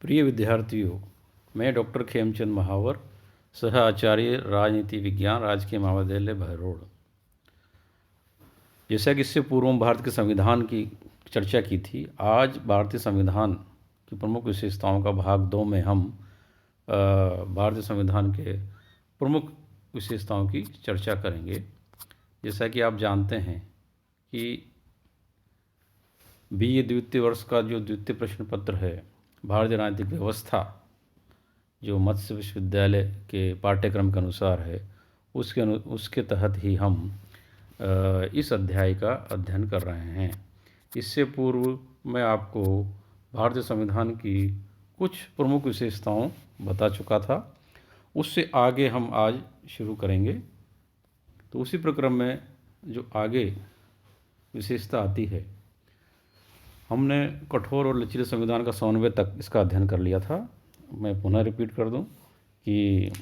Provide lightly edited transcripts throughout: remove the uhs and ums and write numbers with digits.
प्रिय विद्यार्थियों, मैं डॉक्टर खेमचंद महावर, सह आचार्य राजनीति विज्ञान, राजकीय महाविद्यालय भैरोड़। जैसा कि इससे पूर्व भारत के संविधान की चर्चा की थी, आज भारतीय संविधान की प्रमुख विशेषताओं का भाग 2 में हम भारतीय संविधान के प्रमुख विशेषताओं की चर्चा करेंगे। जैसा कि आप जानते हैं कि BA द्वितीय वर्ष का जो द्वितीय प्रश्न पत्र है, भारतीय राजनीतिक व्यवस्था, जो मत्स्य विश्वविद्यालय के पाठ्यक्रम के अनुसार है, उसके तहत ही हम इस अध्याय का अध्ययन कर रहे हैं। इससे पूर्व मैं आपको भारतीय संविधान की कुछ प्रमुख विशेषताओं बता चुका था। उससे आगे हम आज शुरू करेंगे। तो उसी प्रक्रम में जो आगे विशेषता आती है, हमने कठोर और लचीले संविधान का समन्वय तक इसका अध्ययन कर लिया था। मैं पुनः रिपीट कर दूं कि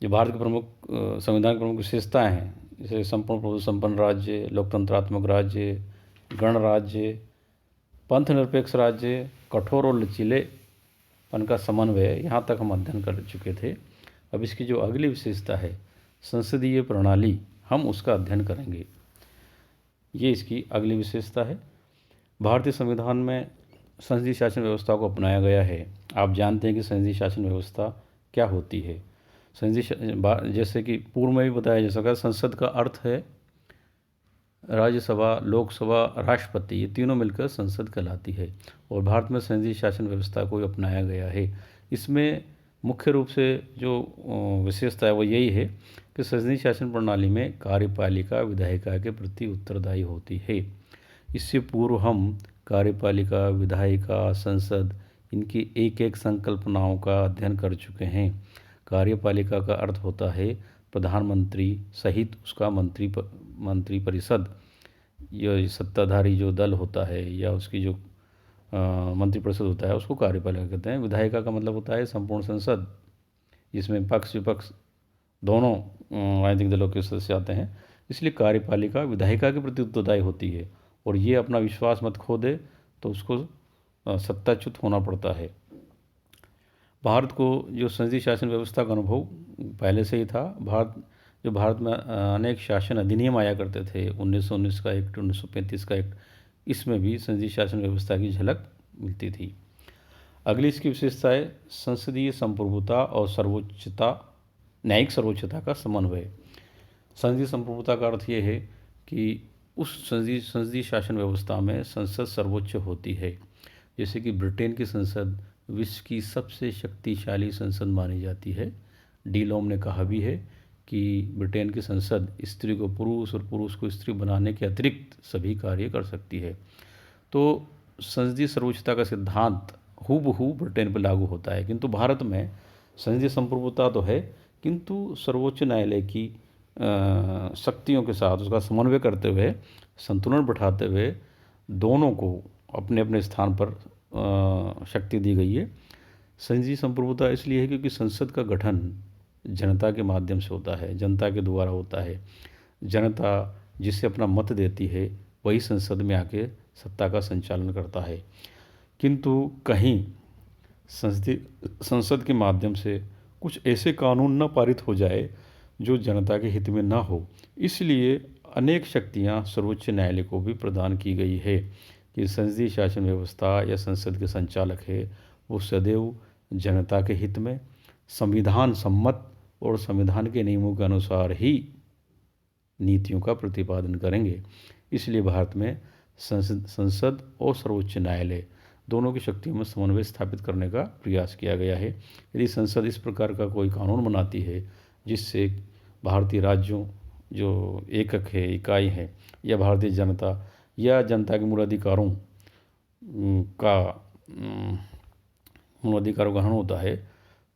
जो भारत के प्रमुख संविधान की प्रमुख विशेषताएं हैं, जैसे संपूर्ण प्रभुत्व संपन्न राज्य, लोकतंत्रात्मक राज्य, गणराज्य, पंथ निरपेक्ष राज्य, कठोर और लचीलेपन का समन्वय, यहाँ तक हम अध्ययन कर चुके थे। अब इसकी जो अगली विशेषता है, संसदीय प्रणाली, हम उसका अध्ययन करेंगे। ये इसकी अगली विशेषता है। भारतीय संविधान में संसदीय शासन व्यवस्था को अपनाया गया है। आप जानते हैं कि संसदीय शासन व्यवस्था क्या होती है। जैसे कि पूर्व में भी बताया जा सका, संसद का अर्थ है राज्यसभा, लोकसभा, राष्ट्रपति, ये तीनों मिलकर संसद कहलाती है। और भारत में संसदीय शासन व्यवस्था को अपनाया गया है। इसमें मुख्य रूप से जो विशेषता है वो यही है कि संसदीय शासन प्रणाली में कार्यपालिका विधायिका के प्रति उत्तरदायी होती है। इससे पूर्व हम कार्यपालिका, विधायिका, संसद, इनकी एक एक संकल्पनाओं का अध्ययन कर चुके हैं। कार्यपालिका का अर्थ होता है प्रधानमंत्री सहित उसका मंत्रिपरिषद, ये सत्ताधारी जो दल होता है या उसकी जो मंत्रिपरिषद होता है, उसको कार्यपालिका कहते हैं। विधायिका का मतलब होता है संपूर्ण संसद, जिसमें पक्ष विपक्ष दोनों राजनीतिक दलों के सदस्य आते हैं। इसलिए कार्यपालिका विधायिका के प्रति उत्तरदायी होती है और ये अपना विश्वास मत खो दे तो उसको सत्ताच्युत होना पड़ता है। भारत को जो संसदीय शासन व्यवस्था का अनुभव पहले से ही था। भारत में अनेक शासन अधिनियम आया करते थे, 1919 का एक्ट, 1935 का एक्ट, इसमें भी संसदीय शासन व्यवस्था की झलक मिलती थी। अगली इसकी विशेषता है संसदीय संप्रभुता और सर्वोच्चता, न्यायिक सर्वोच्चता का समन्वय। संसदीय संप्रभुता का अर्थ ये है कि उस संसदीय शासन व्यवस्था में संसद सर्वोच्च होती है। जैसे कि ब्रिटेन की संसद विश्व की सबसे शक्तिशाली संसद मानी जाती है। डी लॉम ने कहा भी है कि ब्रिटेन की संसद स्त्री को पुरुष और पुरुष को स्त्री बनाने के अतिरिक्त सभी कार्य कर सकती है। तो संसदीय सर्वोच्चता का सिद्धांत हूबहू ब्रिटेन पर लागू होता है, किंतु भारत में संसदीय संप्रभुता तो है, किंतु सर्वोच्च न्यायालय की शक्तियों के साथ उसका समन्वय करते हुए, संतुलन बिठाते हुए दोनों को अपने अपने स्थान पर शक्ति दी गई है। संसदीय संप्रभुता इसलिए है क्योंकि संसद का गठन जनता के माध्यम से होता है, जनता के द्वारा होता है। जनता जिसे अपना मत देती है वही संसद में आके सत्ता का संचालन करता है। किंतु कहीं संसद के माध्यम से कुछ ऐसे कानून न पारित हो जाए जो जनता के हित में ना हो, इसलिए अनेक शक्तियां सर्वोच्च न्यायालय को भी प्रदान की गई है कि संसदीय शासन व्यवस्था या संसद के संचालक है वो सदैव जनता के हित में संविधान सम्मत और संविधान के नियमों के अनुसार ही नीतियों का प्रतिपादन करेंगे। इसलिए भारत में संसद और सर्वोच्च न्यायालय दोनों की शक्तियों में समन्वय स्थापित करने का प्रयास किया गया है। यदि संसद इस प्रकार का कोई कानून बनाती है जिससे भारतीय राज्यों जो एकक है, इकाई है, या भारतीय जनता या जनता के मूलाधिकारों का हनन होता है,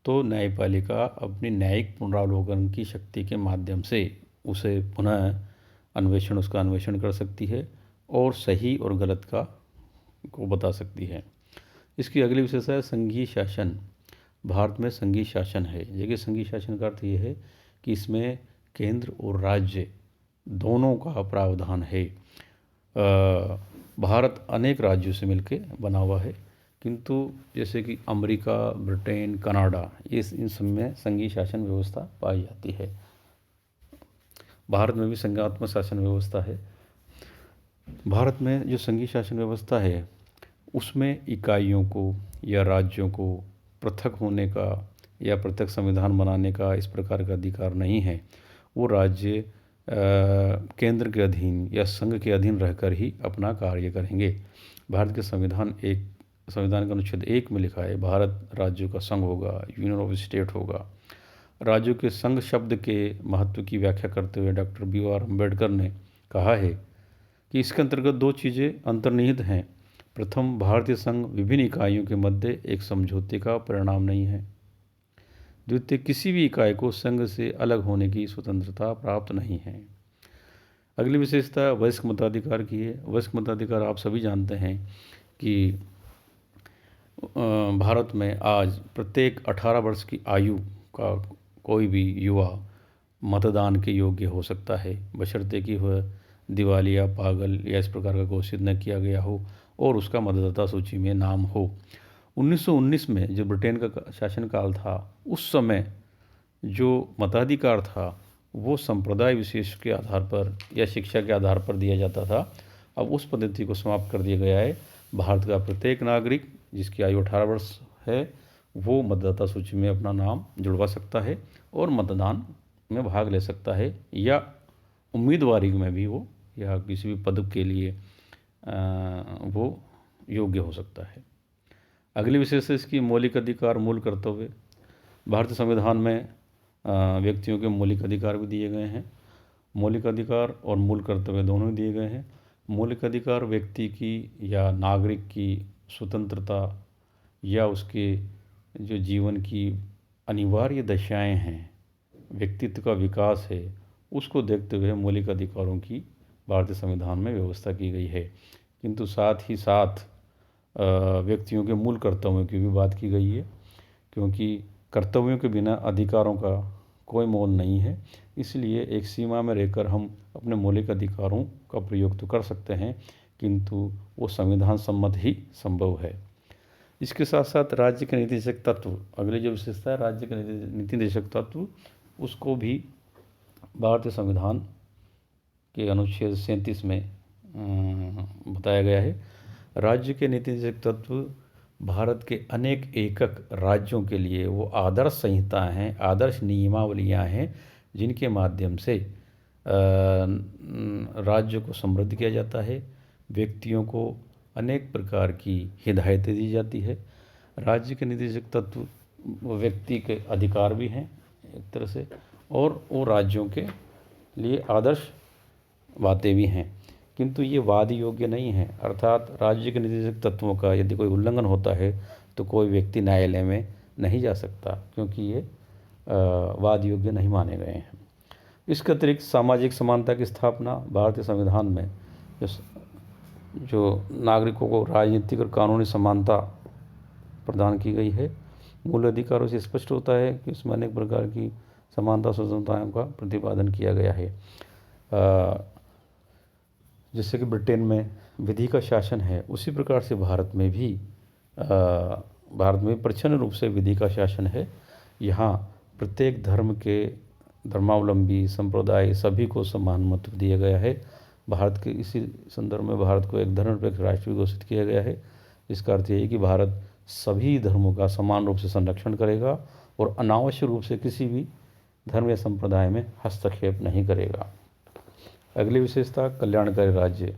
तो न्यायपालिका अपनी न्यायिक पुनरावलोकन की शक्ति के माध्यम से उसे पुनः उसका अन्वेषण कर सकती है और सही और गलत को बता सकती है। इसकी अगली विशेषता है संघीय शासन। भारत में संघीय शासन है। देखिए, संघीय शासन का अर्थ ये है कि इसमें केंद्र और राज्य दोनों का प्रावधान है। भारत अनेक राज्यों से मिलकर बना हुआ है, किंतु जैसे कि अमेरिका, ब्रिटेन, कनाडा, इन सब में संघीय शासन व्यवस्था पाई जाती है। भारत में भी संघात्मक शासन व्यवस्था है। भारत में जो संघीय शासन व्यवस्था है उसमें इकाइयों को या राज्यों को पृथक होने का या पृथक संविधान बनाने का इस प्रकार का अधिकार नहीं है। वो राज्य केंद्र के अधीन या संघ के अधीन रहकर ही अपना कार्य करेंगे। भारत के संविधान का अनुच्छेद 1 में लिखा है, भारत राज्यों का संघ होगा, यूनियन ऑफ स्टेट होगा। राज्यों के संघ शब्द के महत्व की व्याख्या करते हुए डॉक्टर BR अम्बेडकर ने कहा है कि इसके अंतर्गत 2 चीज़ें अंतर्निहित हैं। प्रथम, भारतीय संघ विभिन्न इकाइयों के मध्य एक समझौते का परिणाम नहीं है। द्वितीय, किसी भी इकाई को संघ से अलग होने की स्वतंत्रता प्राप्त नहीं है। अगली विशेषता वयस्क मताधिकार की है। वयस्क मताधिकार आप सभी जानते हैं कि भारत में आज प्रत्येक 18 वर्ष की आयु का कोई भी युवा मतदान के योग्य हो सकता है, बशर्ते कि वह दिवालिया, पागल या इस प्रकार का घोषित न किया गया हो और उसका मतदाता सूची में नाम हो। 1919 में जो ब्रिटेन का शासनकाल था, उस समय जो मताधिकार था वो संप्रदाय विशेष के आधार पर या शिक्षा के आधार पर दिया जाता था। अब उस पद्धति को समाप्त कर दिया गया है। भारत का प्रत्येक नागरिक जिसकी आयु 18 वर्ष है वो मतदाता सूची में अपना नाम जुड़वा सकता है और मतदान में भाग ले सकता है, या उम्मीदवारी में भी वो या किसी भी पद के लिए वो योग्य हो सकता है। अगली विशेषता इसकी मौलिक अधिकार, मूल कर्तव्य। भारतीय संविधान में व्यक्तियों के मौलिक अधिकार भी दिए गए हैं। मौलिक अधिकार और मूल कर्तव्य दोनों दिए गए हैं। मौलिक अधिकार व्यक्ति की या नागरिक की स्वतंत्रता या उसके जो जीवन की अनिवार्य दशाएं हैं, व्यक्तित्व का विकास है, उसको देखते हुए मौलिक अधिकारों की भारतीय संविधान में व्यवस्था की गई है। किंतु साथ ही साथ व्यक्तियों के मूल कर्तव्यों की भी बात की गई है, क्योंकि कर्तव्यों के बिना अधिकारों का कोई मोल नहीं है। इसलिए एक सीमा में रहकर हम अपने मौलिक अधिकारों का प्रयोग तो कर सकते हैं, किंतु वो संविधान सम्मत ही संभव है। इसके साथ साथ राज्य के नीतिनिदेशक तत्व, अगली जो विशेषता है राज्य के नीतिनिदेशक तत्व, उसको भी भारतीय संविधान के अनुच्छेद 37 में बताया गया है। राज्य के नीतिनिदेशक तत्व भारत के अनेक एकक राज्यों के लिए वो आदर्श संहिताएं हैं, आदर्श नियमावलियां हैं, जिनके माध्यम से राज्य को समृद्ध किया जाता है। व्यक्तियों को अनेक प्रकार की हिदायतें दी जाती है। राज्य के नीतिनिदेशक तत्व व्यक्ति के अधिकार भी हैं एक तरह से, और वो राज्यों के लिए आदर्श बातें भी हैं, किंतु ये वाद योग्य नहीं है। अर्थात राज्य के नीतिनिदेशक तत्वों का यदि कोई उल्लंघन होता है तो कोई व्यक्ति न्यायालय में नहीं जा सकता, क्योंकि ये वाद योग्य नहीं माने गए हैं। इसके अतिरिक्त सामाजिक समानता की स्थापना, भारतीय संविधान में जो नागरिकों को राजनीतिक और कानूनी समानता प्रदान की गई है। मूल अधिकारों से स्पष्ट होता है कि इसमें अनेक प्रकार की समानता स्वतंत्रताओं का प्रतिपादन किया गया है। जैसे कि ब्रिटेन में विधि का शासन है, उसी प्रकार से भारत में भी प्रच्छन्न रूप से विधि का शासन है। यहाँ प्रत्येक धर्म के धर्मावलंबी संप्रदाय सभी को समान महत्व दिया गया है। भारत के इसी संदर्भ में भारत को एक धर्मनिरपेक्ष राष्ट्र भी घोषित किया गया है। इसका अर्थ यह है कि भारत सभी धर्मों का समान रूप से संरक्षण करेगा और अनावश्यक रूप से किसी भी धर्म या संप्रदाय में हस्तक्षेप नहीं करेगा। अगली विशेषता कल्याणकारी राज्य।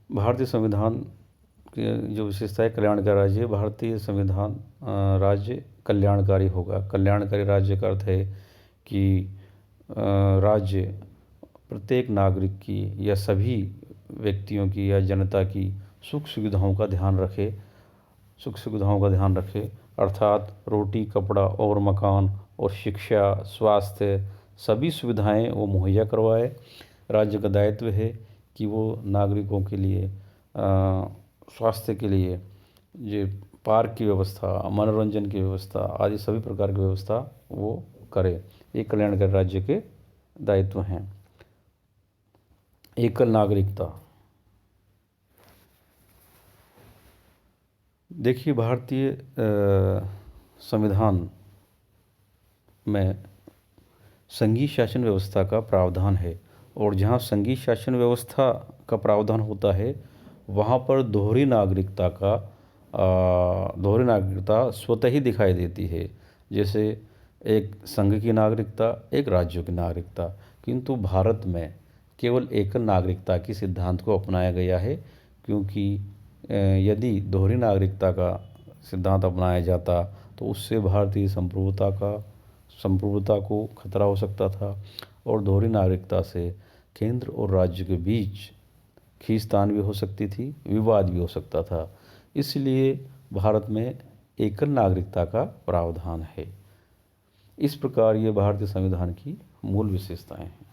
भारतीय संविधान की जो विशेषता है कल्याणकारी राज्य। भारतीय संविधान राज्य कल्याणकारी होगा। कल्याणकारी राज्य का अर्थ है कि राज्य प्रत्येक नागरिक की या सभी व्यक्तियों की या जनता की सुख सुविधाओं का ध्यान रखे, अर्थात रोटी, कपड़ा और मकान और शिक्षा, स्वास्थ्य सभी सुविधाएं वो मुहैया करवाए। राज्य का दायित्व है कि वो नागरिकों के लिए स्वास्थ्य के लिए ये पार्क की व्यवस्था, मनोरंजन की व्यवस्था आदि सभी प्रकार की व्यवस्था वो करे। ये कल्याणकारी राज्य के दायित्व हैं। एकल नागरिकता। देखिए, भारतीय संविधान में संघीय शासन व्यवस्था का प्रावधान है, और जहाँ संघीय शासन व्यवस्था का प्रावधान होता है वहाँ पर दोहरी नागरिकता स्वतः ही दिखाई देती है। जैसे एक संघ की नागरिकता, एक राज्यों की नागरिकता। किंतु भारत में केवल एकल नागरिकता की सिद्धांत को अपनाया गया है, क्योंकि यदि दोहरी नागरिकता का सिद्धांत अपनाया जाता तो उससे भारतीय संप्रभुता को खतरा हो सकता था, और दोहरी नागरिकता से केंद्र और राज्य के बीच खींचतान भी हो सकती थी, विवाद भी हो सकता था। इसलिए भारत में एकल नागरिकता का प्रावधान है। इस प्रकार ये भारतीय संविधान की मूल विशेषताएं हैं।